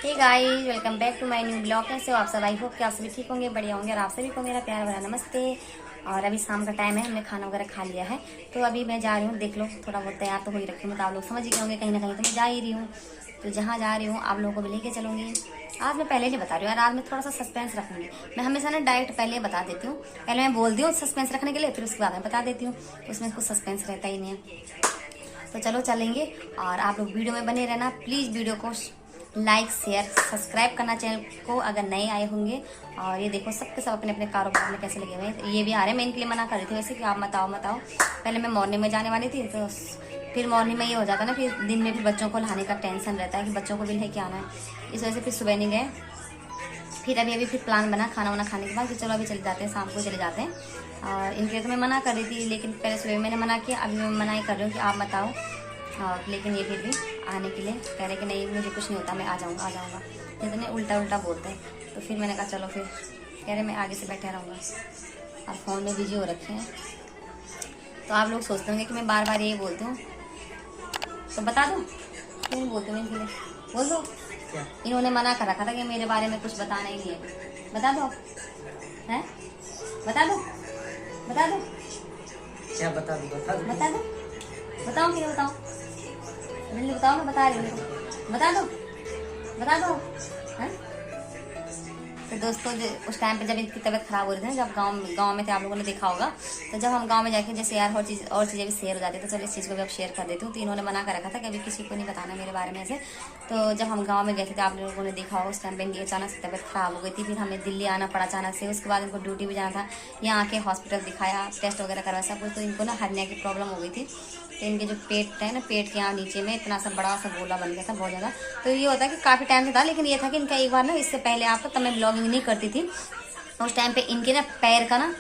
Hey guys, welcome back to my new blog. कैसे हो आप सब? आई होप कि आप सभी ठीक होंगे, बढ़िया होंगे और आप सभी को मेरा प्यार भरा नमस्ते। और अभी शाम का टाइम है, हमने खाना वगैरह खा लिया है, तो अभी मैं जा रही हूँ। देख लो, थोड़ा बहुत तैयार तो हो ही रखी हूँ, तो आप लोग समझ ही गए होंगे कहीं ना कहीं तो मैं जा ही रही हूँ। तो जहाँ जा रही हूँ आप लोगों को भी लेके चलूंगी। आज मैं पहले नहीं बता रही हूँ यार, आज मैं थोड़ा सा सस्पेंस रखूंगी। मैं हमेशा ना डायरेक्ट पहले बता देती हूँ, पहले मैं बोल दी हूँ सस्पेंस रखने के लिए, फिर उसके बाद मैं बता देती हूँ। उसमें कुछ सस्पेंस रहता ही नहीं है। तो चलो चलेंगे, और आप लोग वीडियो में बने रहना प्लीज। वीडियो को लाइक शेयर सब्सक्राइब करना चैनल को अगर नए आए होंगे। और ये देखो सबके सब अपने अपने कारोबार में कैसे लगे हुए हैं। ये भी आ रहे हैं, मैं इनके लिए मना कर रही थी वैसे कि आप मत आओ। पहले मैं मॉर्निंग में जाने वाली थी, तो फिर मॉर्निंग में ये हो जाता ना, फिर दिन में भी बच्चों को लाने का टेंशन रहता है कि बच्चों को भी लेके आना है। इस वजह से फिर सुबह नहीं गए। फिर अभी फिर प्लान बना खाना वाना खाने के बाद कि चलो अभी चले जाते हैं, शाम को चले जाते हैं। और इनके तो मैं मना कर रही थी, लेकिन पहले सुबह मैंने मना किया, अभी मैं मना ही कर रही हूँ कि आप मत आओ। और लेकिन ये फिर भी आने के लिए कह रहे कि नहीं मुझे कुछ नहीं होता, मैं आ जाऊँगा। इतने उल्टा बोलते हैं। तो फिर मैंने कहा चलो, फिर कह रहे मैं आगे से बैठे रहूँगा और फ़ोन में बिजी हो रखे हैं। तो आप लोग सोचते होंगे कि मैं बार बार यही बोलती हूँ, तो बता दो क्यों बोलती हूँ इनके लिए, बोल दो। इन्होंने मना कर रखा था कि मेरे बारे में कुछ बताना ही नहीं है। बता दो हैं, बता दो क्या बता दो? बताओ कि बताओ, जल्दी बताओ, मैं बता रही हूँ। बता दो हैं? तो दोस्तों उस टाइम पे जब इनकी तबीयत खराब हो रही थी ना, जब गांव में थे, आप लोगों ने देखा होगा। तो जब हम गांव में जाके जैसे यार और चीज़ें भी शेयर हो जाती है, तो चलो इस चीज़ को भी अब शेयर कर देती हूँ। तो इन्होंने मना कर रखा था कि अभी किसी को नहीं बताना मेरे बारे में ऐसे। तो जब हम गाँव में गए थे, तो आप लोगों ने देखा होगा, उस टाइम पे इनकी अचानक से तबीयत खराब हो गई थी। फिर हमें दिल्ली आना पड़ा अचानक से। उसके बाद इनको ड्यूटी भी जाना था, यहाँ आके हॉस्पिटल दिखाया, टेस्ट वगैरह करवाया सब कुछ। तो इनको ना हर्निया की प्रॉब्लम हो गई थी। तो इनके जो पेट है ना, पेट के यहाँ नीचे में इतना सा बड़ा सा गोला बन गया था, बहुत ज़्यादा। तो ये होता है कि काफ़ी टाइम से था, लेकिन ये था कि इनका एक बार ना, इससे पहले आपको तब मैं ब्लॉगिंग नहीं करती थी, उस टाइम पे इनके ना पैर का ना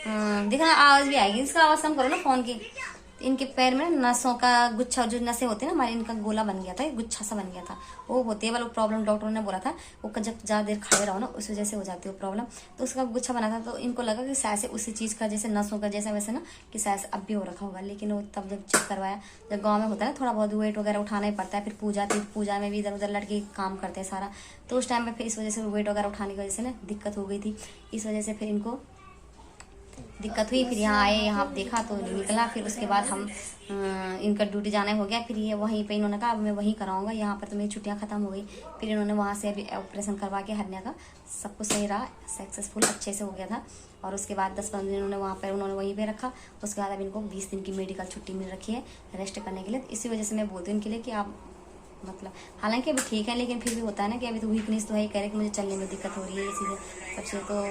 देखना आवाज़ भी आएगी, इसका आवाज़ कम करो ना फ़ोन की। इनके पैर में नसों का गुच्छा, जो नसें होती है ना हमारे, इनका गोला बन गया था, गुच्छा सा बन गया था। वो होती है वाला प्रॉब्लम, डॉक्टरों ने बोला था वो जब ज़्यादा देर खड़े रहो ना, उस वजह से हो जाती है वो प्रॉब्लम। तो उसका गुच्छा बना था, तो इनको लगा कि शायद से उसी चीज़ का, जैसे नसों का जैसा वैसे ना, कि शायद अब भी हो रखा होगा। लेकिन वो तब जब चेक करवाया, जब गाँव में होता है ना थोड़ा बहुत वेट वगैरह उठाना ही पड़ता है, फिर पूजा में भी इधर उधर लड़के काम करते हैं सारा। तो उस टाइम पर फिर इस वजह से वेट वगैरह उठाने की वजह से ना दिक्कत हो गई थी। इस वजह से फिर इनको दिक्कत हुई। फिर यहाँ आए, यहाँ देखा तो निकला। फिर उसके बाद हम इनका ड्यूटी जाना हो गया। फिर ये वहीं पे इन्होंने कहा अब मैं वहीं कराऊंगा, यहाँ पर तो मेरी छुट्टियाँ खत्म हो गई। फिर इन्होंने वहाँ से अभी ऑपरेशन करवा के हरनिया का सब कुछ सही रहा, सक्सेसफुल अच्छे से हो गया था। और उसके बाद 10-15 दिन उन्होंने वहीं पे रखा। उसके बाद अब इनको 20 दिन की मेडिकल छुट्टी मिल रखी है रेस्ट करने के लिए। इसी वजह से मैं बोलती हूँ इनके लिए कि आप मतलब, हालांकि अभी ठीक है, लेकिन फिर भी होता है ना कि अभी तो वीकनेस तो है ही, कह रहे कि मुझे चलने में दिक्कत हो रही है, इसीलिए सब चीज़ तो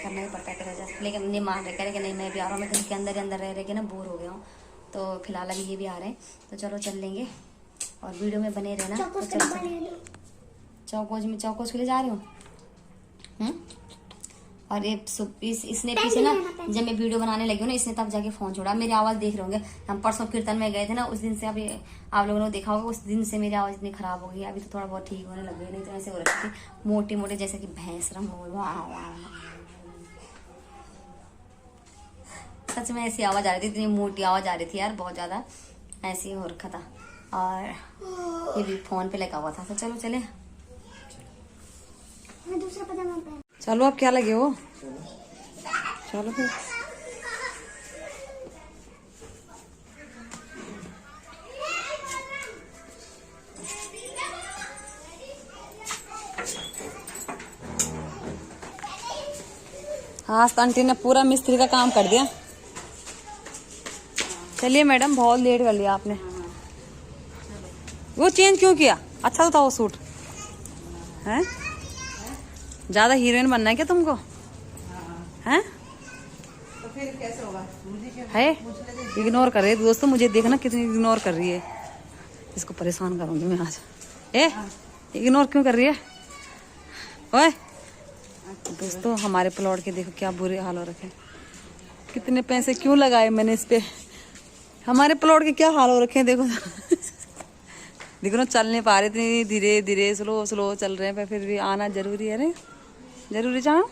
करना ही पड़ता है तरह जैसे। लेकिन नहीं मान रहे, कह रहे कि नहीं मैं भी आ रहा हूँ, मैं तो इनके अंदर रह के ना बोर हो गया हूँ। तो फिलहाल अभी ये भी आ रहे हैं, तो चलो चल लेंगे और वीडियो में बने रहना। चौकोज के लिए जा रही हूँ। और ये इसने पीछे ना, जब मैं वीडियो बनाने लगी हूँ ना, इसने तब जाके फोन छोड़ा। मेरी आवाज़ देख रहे होंगे, हम परसों कीर्तन में गए थे ना, उस दिन से अभी आप लोगों ने देखा होगा, उस दिन से मेरी आवाज़ इतनी खराब हो गई। अभी तो थोड़ा बहुत ठीक होने लग गई, नहीं तो ऐसे हो रखी थी मोटी जैसे कि भैंस रंग हो गई। सच में ऐसी आवाज़ आ रही थी, इतनी मोटी आवाज़ आ रही थी यार, बहुत ज़्यादा ऐसी हो रखा था। और ये भी फोन पे लगा हुआ था। तो चलो चले, चलो अब क्या लगे हो, चलो फिर। हाँ, आंटी ने पूरा मिस्त्री का काम कर दिया। चलिए मैडम, बहुत लेट कर लिया आपने। वो चेंज क्यों किया? अच्छा तो था वो सूट, हैं? ज्यादा हीरोइन बनना है क्या तुमको? हैं? तो फिर कैसे होगा? है इग्नोर कर रही है दोस्तों, मुझे देखना कितनी इग्नोर कर रही है। इसको परेशान करूंगी मैं आज। इग्नोर क्यों कर रही है? ओए दोस्तों, हमारे प्लॉट के देखो क्या बुरे हाल हो रखे, कितने पैसे क्यों लगाए मैंने इस पे। हमारे प्लॉट के क्या हाल हो रखे हैं देखो। देखो ना, चल नहीं पा रहे, इतनी धीरे धीरे स्लो चल रहे हैं, पर फिर भी आना जरूरी है। जरूरी जाओ।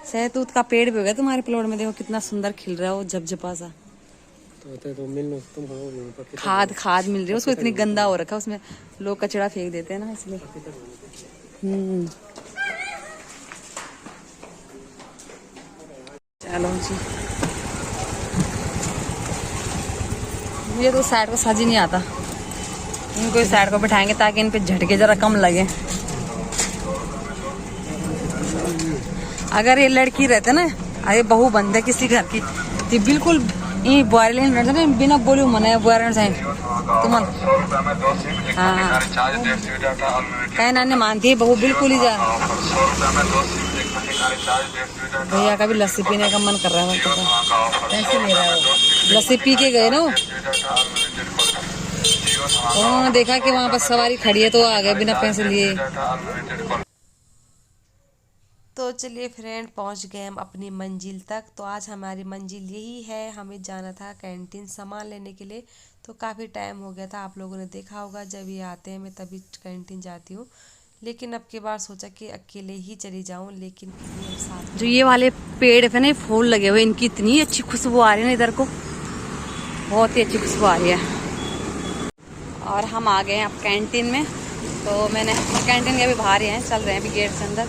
सहतूत का पेड़ भी हो गया तुम्हारे प्लॉट में, देखो कितना सुंदर खिल रहा है वो झपझपा सा। तो मिल तुम खाद खाद मिल रही है उसको, इतनी गंदा हो रखा है उसमें, लोग कचरा फेंक देते हैं ना इसलिए। चलो जी, मुझे तो साइड को सज ही नहीं आता, इनको इस साइड को बिठाएंगे ताकि इन पे झटके जरा कम लगे। अगर ये लड़की रहते ना, अरे बहू बंद है किसी घर की, ये बिल्कुल ये बुआरी बिना बोली मना बुआरी साइड तुम हाँ कहना नहीं मानती है बहू बिल्कुल ही जा। भैया का भी लस्सी पीने का मन कर रहा है, पैसे ले रहा है, लस्सी पी के गए ना उन्होंने देखा कि वहाँ पर सवारी खड़ी है तो आ गए बिना पैसे लिए। तो चलिए फ्रेंड, पहुंच गए हम अपनी मंजिल तक। तो आज हमारी मंजिल यही है, हमें जाना था कैंटीन सामान लेने के लिए। तो काफ़ी टाइम हो गया था, आप लोगों ने देखा होगा जब ये आते हैं मैं तभी कैंटीन जाती हूँ, लेकिन अब की बार सोचा कि अकेले ही चली जाऊँ, लेकिन साथ जो ये वाले पेड़ है ना, फूल लगे हुए, इनकी इतनी अच्छी खुशबू आ रही है ना इधर को, बहुत ही अच्छी खुशबू आ रही है। और हम आ गए हैं अब कैंटीन में। तो मैंने कैंटीन के अभी बाहर ही हैं, चल रहे हैं अभी गेट से अंदर,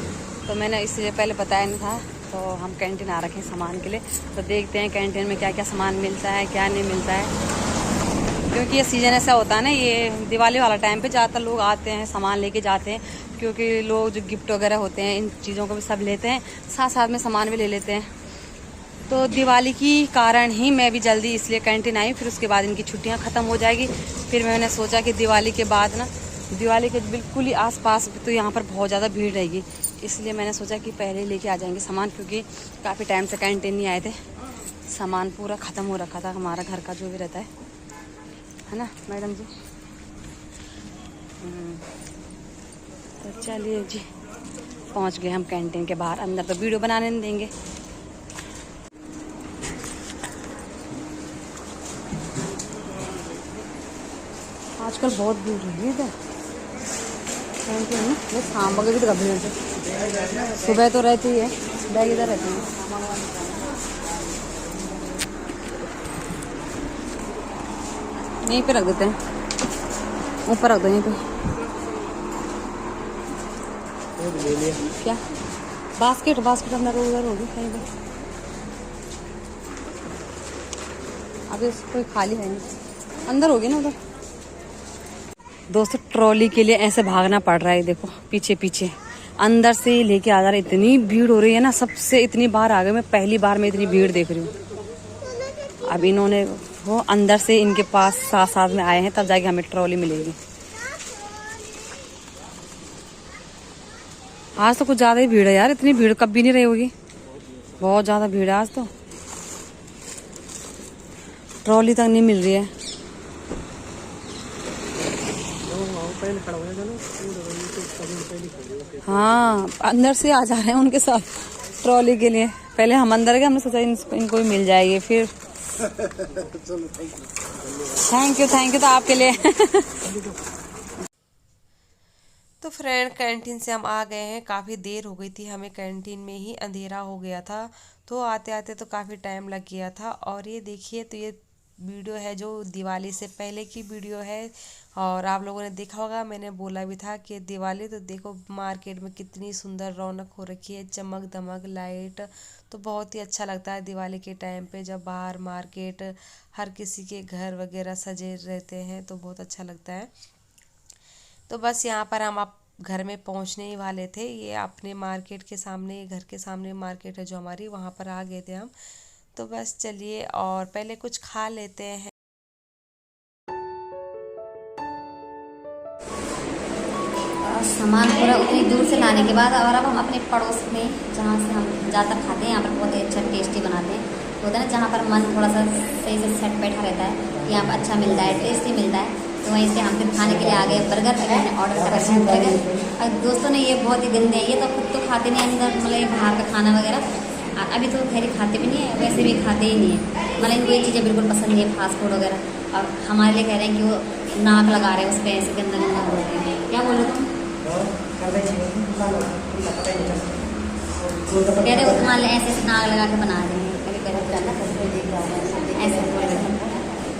तो मैंने इसलिए पहले बताया नहीं था। तो हम कैंटीन आ रखे हैं सामान के लिए, तो देखते हैं कैंटीन में क्या क्या सामान मिलता है क्या नहीं मिलता है, क्योंकि ये सीज़न ऐसा होता है ना, ये दिवाली वाला टाइम पे ज़्यादातर लोग आते हैं सामान लेके जाते हैं, क्योंकि लोग जो गिफ्ट वगैरह होते हैं इन चीज़ों को भी सब लेते हैं, साथ साथ में सामान भी ले लेते हैं। तो दिवाली की कारण ही मैं भी जल्दी इसलिए कैंटीन आई, फिर उसके बाद इनकी छुट्टियाँ ख़त्म हो जाएगी। फिर मैंने सोचा कि दिवाली के बाद ना, दिवाली के बिल्कुल ही आसपास तो यहाँ पर बहुत ज़्यादा भीड़ रहेगी, इसलिए मैंने सोचा कि पहले लेके आ जाएंगे सामान, क्योंकि काफ़ी टाइम से कैंटीन नहीं आए थे, सामान पूरा ख़त्म हो रखा था हमारा घर का जो भी रहता है ना मैडम जी। तो चलिए जी, पहुँच गए हम कैंटीन के बाहर, अंदर तो वीडियो बनाने नहीं देंगे। आजकल बहुत भीड़ रही है इधर कैंटीन में, ये शाम वगैरह की भीड़ से, सुबह तो रहती है, बैग इधर रहती है। यहीं पे रख देते हैं, ऊपर रख दो यहीं पे। क्या बास्केट अंदर उधर होगी कहीं पे, अभी कोई खाली है नहीं, अंदर होगी ना उधर। दोस्तों ट्रॉली के लिए ऐसे भागना पड़ रहा है, देखो पीछे पीछे अंदर से लेके आ जा रहा है, इतनी भीड़ हो रही है ना, सबसे इतनी बार आ गए, मैं पहली बार में इतनी भीड़ देख रही हूँ। अब इन्होंने वो अंदर से इनके पास साथ साथ में आए हैं, तब जाके हमें ट्रॉली मिलेगी। आज तो कुछ ज्यादा ही भीड़ है यार, इतनी भीड़ कभी नहीं रही होगी, बहुत ज्यादा भीड़ है आज तो, ट्रॉली तक नहीं मिल रही है। हाँ अंदर से आ जा रहे हैं उनके साथ ट्रॉली के लिए, पहले हम अंदर गए, हमने सोचा इनको भी मिल जाएगी, फिर थैंक यू तो आपके लिए। तो फ्रेंड कैंटीन से हम आ गए हैं, काफ़ी देर हो गई थी हमें, कैंटीन में ही अंधेरा हो गया था, तो आते आते तो काफ़ी टाइम लग गया था। और ये देखिए, तो ये वीडियो है जो दिवाली से पहले की वीडियो है, और आप लोगों ने देखा होगा, मैंने बोला भी था कि दिवाली तो देखो मार्केट में कितनी सुंदर रौनक हो रखी है, चमक दमक लाइट, तो बहुत ही अच्छा लगता है दिवाली के टाइम पे, जब बाहर मार्केट हर किसी के घर वगैरह सजे रहते हैं तो बहुत अच्छा लगता है। तो बस यहाँ पर हम आप घर में पहुँचने ही वाले थे, ये अपने मार्केट के सामने, घर के सामने मार्केट है जो हमारी, वहाँ पर आ गए थे हम। तो बस चलिए और पहले कुछ खा लेते हैं। सामान पूरा उतनी दूर से लाने के बाद, और अब हम अपने पड़ोस में जहाँ से हम ज़्यादातर खाते हैं, यहाँ पर बहुत ही अच्छा टेस्टी बनाते हैं, तो होता है ना जहाँ पर मन थोड़ा सा सही से सेट बैठा रहता है, यहाँ पर अच्छा मिलता है, टेस्टी मिलता है, तो वहीं से हम फिर खाने के लिए आ गए। बर्गर मैंने ऑर्डर करा था बर्गर, और दोस्तों ने ये बहुत ही गंदे हैं, ये तो खुद तो खाते नहीं अंदर, मतलब ये बाहर का खाना वगैरह अभी तो खैर खाते भी नहीं है, वैसे भी खाते ही नहीं है, मतलब इनको ये चीज़ें बिल्कुल पसंद नहीं है, फास्ट फूड वगैरह। और हमारे लिए कह रहे हैं कि वो नाक लगा रहे हैं उस पर, ऐसे गंदा गंदा बोल रहे हैं, क्या बोल रहे तुम? कह रहे वो तुम्हारे ऐसे नाक लगा के बना रहे हैं, कभी कभी ऐसे बोल रहे हैं।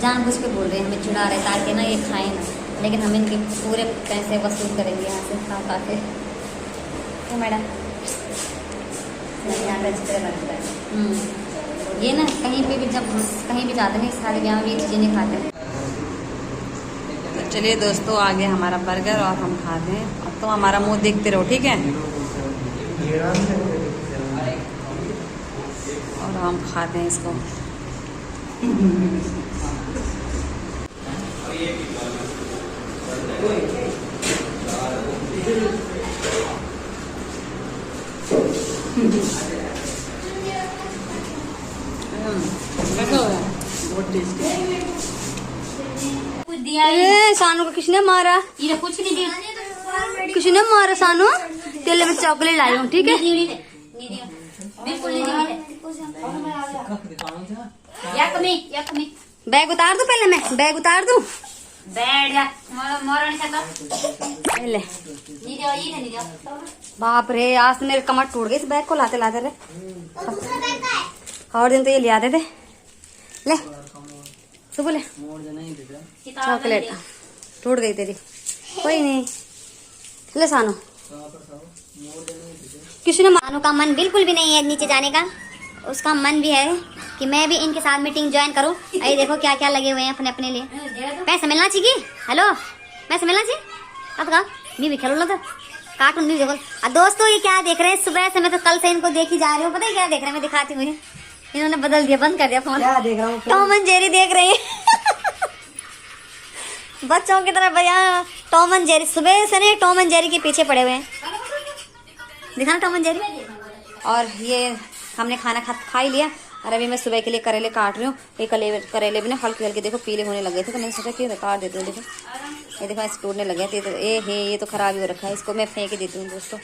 जानबूझ के बोल रहे हैं, हमें चिढ़ा रहे ताकि ना ये खाएं ना, लेकिन हम इनके पूरे पैसे वसूल करेंगे यहाँ से खा खा के। तो मैडम यहाँ पे अच्छी तरह बनता है। ये ना कहीं पे भी जब कहीं भी जाते हैं शादी ब्याह में ये चीज़ें नहीं खाते। तो चलिए दोस्तों, आ गया हमारा बर्गर और हम खाते हैं। अब तो हमारा मुंह देखते रहो, ठीक है। और हम खाते हैं इसको। कुछ दिया सानू को किसने मारा? ये कुछ नहीं दिया, किसने मारा सानू? तेरे लिए मैं चॉकलेट लाई हूँ, ठीक है। बिल्कुल नहीं दिया। या कमी बैग उतार दू पहले, मैं बैग उतार दू बैठ जा, मोरा नहीं सकता। पहले। नहीं दिया, ये नहीं दिया। बाप रे, आज तो मेरे कमर टूट गई इस बैग को लाते लाते रे। और दिन तो ये ले आते थे। ले सुबह ले चॉकलेट टूट गई तेरी, कोई नहीं। ले सानू, किसने सानू का मन बिल्कुल भी नहीं है नीचे जाने का। उसका मन भी है कि मैं भी इनके साथ मीटिंग ज्वाइन करूं। अरे देखो क्या क्या लगे हुए हैं अपने अपने लिए। पैसे मिलना चाहिए। हेलो, पैसे मिलना चाहिए। अब कहा मैं भी खेलो लो तो कार्टून भी देखो। और दोस्तों ये क्या देख रहे हैं सुबह से? मैं तो कल से इनको देखी जा रही हूँ। पता है क्या देख रहे हैं? मैं दिखाती हूँ। इन्होंने बदल दिया, बंद कर दिया फोन। क्या देख रहा हूँ? टॉम एंड जेरी देख रहे हैं। बच्चों की तरह भैया टॉम एंड जेरी सुबह से नहीं टॉम एंड जेरी के पीछे पड़े हुए हैं। दिखाना टॉम एंड जेरी। और ये हमने खाना खा ही लिया। और अभी मैं सुबह के लिए करेले काट रही हूँ। ये करेले भी ना हल्के हल्के देखो पीले होने लगे थे, तो मैंने सोचा कि काट देती हूँ। देखो ये देखो ऐसे टूटने लगे थे। तो ये तो खराब ही हो रखा है, इसको मैं फेंक ही देती हूँ दोस्तों।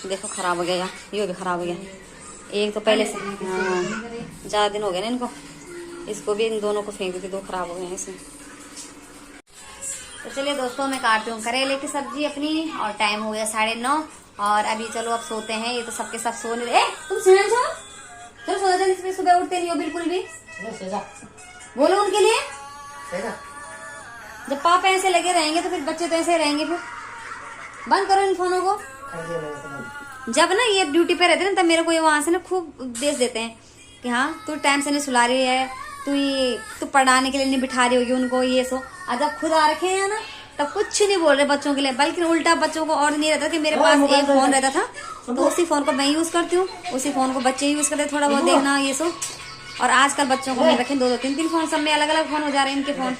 देखो खराब हो गया यार, ये भी खराब हो गया। एक तो पहले से हाँ ज़्यादा दिन हो गए ना इनको, इसको भी इन दोनों को फेंक देती, दो खराब हो गए हैं इसमें। तो चलिए दोस्तों, मैं काटती हूँ करेले की सब्जी अपनी और टाइम हो गया 9:30। और अभी चलो अब सोते हैं। ये तो सबके सब सोने दे। तुम सुना चलो सो जाओ, इसमें सुबह उठते नहीं हो बिल्कुल भी। बोलो उनके लिए, जब पापा ऐसे लगे रहेंगे तो फिर बच्चे तो ऐसे रहेंगे। फिर बंद करो इन फोनों को। जब ना ये ड्यूटी पे रहते हैं ना तब मेरे को ये वहां से ना खूब उपदेश देते हैं कि हाँ तू टाइम से नहीं सुला रही है, तू पढ़ाने के लिए नहीं बिठा रही होगी उनको, ये सो। और जब खुद आ रखे हैं ना तब कुछ नहीं बोल रहे बच्चों के लिए, बल्कि उल्टा बच्चों को और नहीं रहता कि मेरे पास एक फोन रहता था तो उसी फोन को मैं यूज करती हूँ, उसी फोन को बच्चे यूज करते, थोड़ा बहुत देखना ये सो। और आजकल बच्चों को नहीं रखे 2-2 3-3 फोन, सब में अलग अलग फोन हो जा रहे हैं इनके फोन।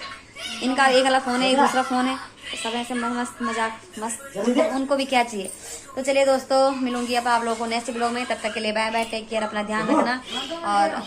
इनका एक अलग फोन है, एक दूसरा फोन है, तो सब ऐसे मस्त मजाक मस्त, उनको भी क्या चाहिए। तो चलिए दोस्तों, मिलूंगी अब आप लोगों को नेक्स्ट ब्लॉग में। तब तक के लिए बाय बाय, टेक केयर, अपना ध्यान रखना। और